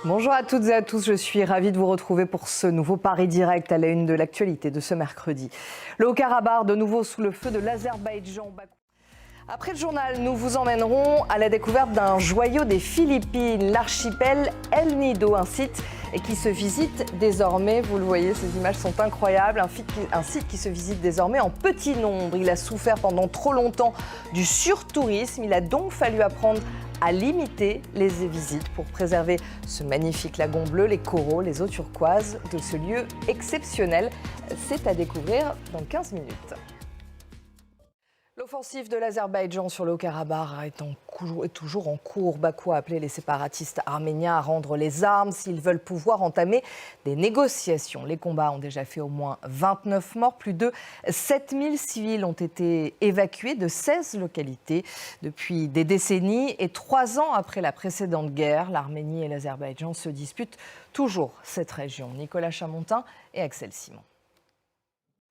Bonjour à toutes et à tous, je suis ravie de vous retrouver pour ce nouveau Paris Direct à la une de l'actualité de ce mercredi. Le Haut-Karabakh de nouveau sous le feu de l'Azerbaïdjan. Après le journal, nous vous emmènerons à la découverte d'un joyau des Philippines, l'archipel El Nido, un site qui se visite désormais, vous le voyez, ces images sont incroyables, un site qui se visite désormais en petit nombre. Il a souffert pendant trop longtemps du surtourisme, il a donc fallu apprendre à limiter les visites pour préserver ce magnifique lagon bleu, les coraux, les eaux turquoises de ce lieu exceptionnel. C'est à découvrir dans 15 minutes. L'offensive de l'Azerbaïdjan sur le Haut-Karabakh est toujours en cours. Bakou a appelé les séparatistes arméniens à rendre les armes s'ils veulent pouvoir entamer des négociations. Les combats ont déjà fait au moins 29 morts. Plus de 7000 civils ont été évacués de 16 localités depuis des décennies. Et 3 ans après la précédente guerre, l'Arménie et l'Azerbaïdjan se disputent toujours cette région. Nicolas Chamontin et Axel Simon.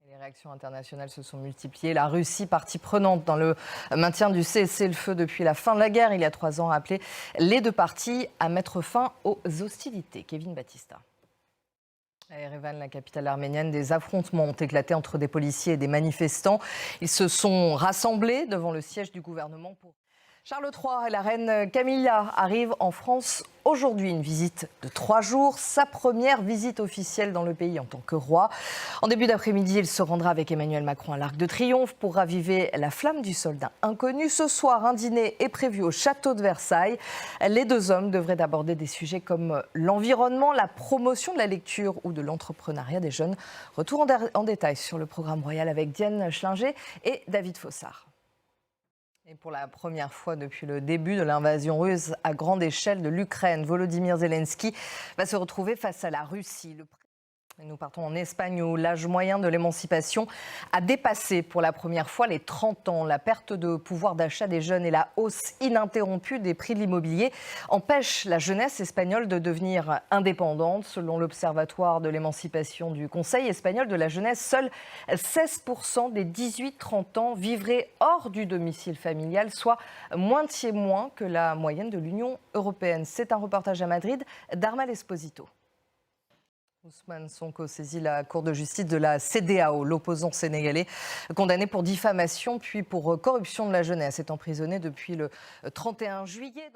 Les réactions internationales se sont multipliées. La Russie, partie prenante dans le maintien du cessez-le-feu depuis la fin de la guerre, il y a 3 ans, a appelé les deux parties à mettre fin aux hostilités. Kevin Battista. À Erevan, la capitale arménienne, des affrontements ont éclaté entre des policiers et des manifestants. Ils se sont rassemblés devant le siège du gouvernement pour... Charles III et la reine Camilla arrivent en France aujourd'hui. Une visite de 3 jours, sa première visite officielle dans le pays en tant que roi. En début d'après-midi, il se rendra avec Emmanuel Macron à l'Arc de Triomphe pour raviver la flamme du soldat inconnu. Ce soir, un dîner est prévu au château de Versailles. Les deux hommes devraient aborder des sujets comme l'environnement, la promotion de la lecture ou de l'entrepreneuriat des jeunes. Retour en détail sur le programme royal avec Diane Schlinger et David Fossard. Et pour la première fois depuis le début de l'invasion russe à grande échelle de l'Ukraine, Volodymyr Zelensky va se retrouver face à la Russie. Nous partons en Espagne où l'âge moyen de l'émancipation a dépassé pour la première fois les 30 ans. La perte de pouvoir d'achat des jeunes et la hausse ininterrompue des prix de l'immobilier empêchent la jeunesse espagnole de devenir indépendante. Selon l'Observatoire de l'émancipation du Conseil espagnol de la jeunesse, seuls 16% des 18-30 ans vivraient hors du domicile familial, soit moitié moins que la moyenne de l'Union européenne. C'est un reportage à Madrid d'Armal Esposito. Ousmane Sonko saisit la Cour de justice de la CEDEAO. L'opposant sénégalais, condamné pour diffamation puis pour corruption de la jeunesse, est emprisonné depuis le 31 juillet.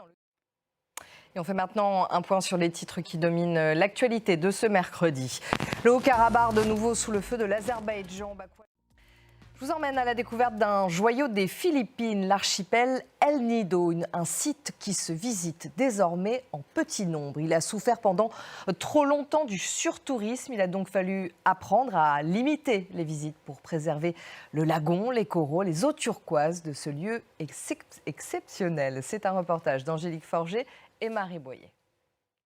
Et on fait maintenant un point sur les titres qui dominent l'actualité de ce mercredi. Le Haut-Karabakh de nouveau sous le feu de l'Azerbaïdjan. Je vous emmène à la découverte d'un joyau des Philippines, l'archipel El Nido, un site qui se visite désormais en petit nombre. Il a souffert pendant trop longtemps du surtourisme. Il a donc fallu apprendre à limiter les visites pour préserver le lagon, les coraux, les eaux turquoises de ce lieu exceptionnel. C'est un reportage d'Angélique Forger et Marie Boyer.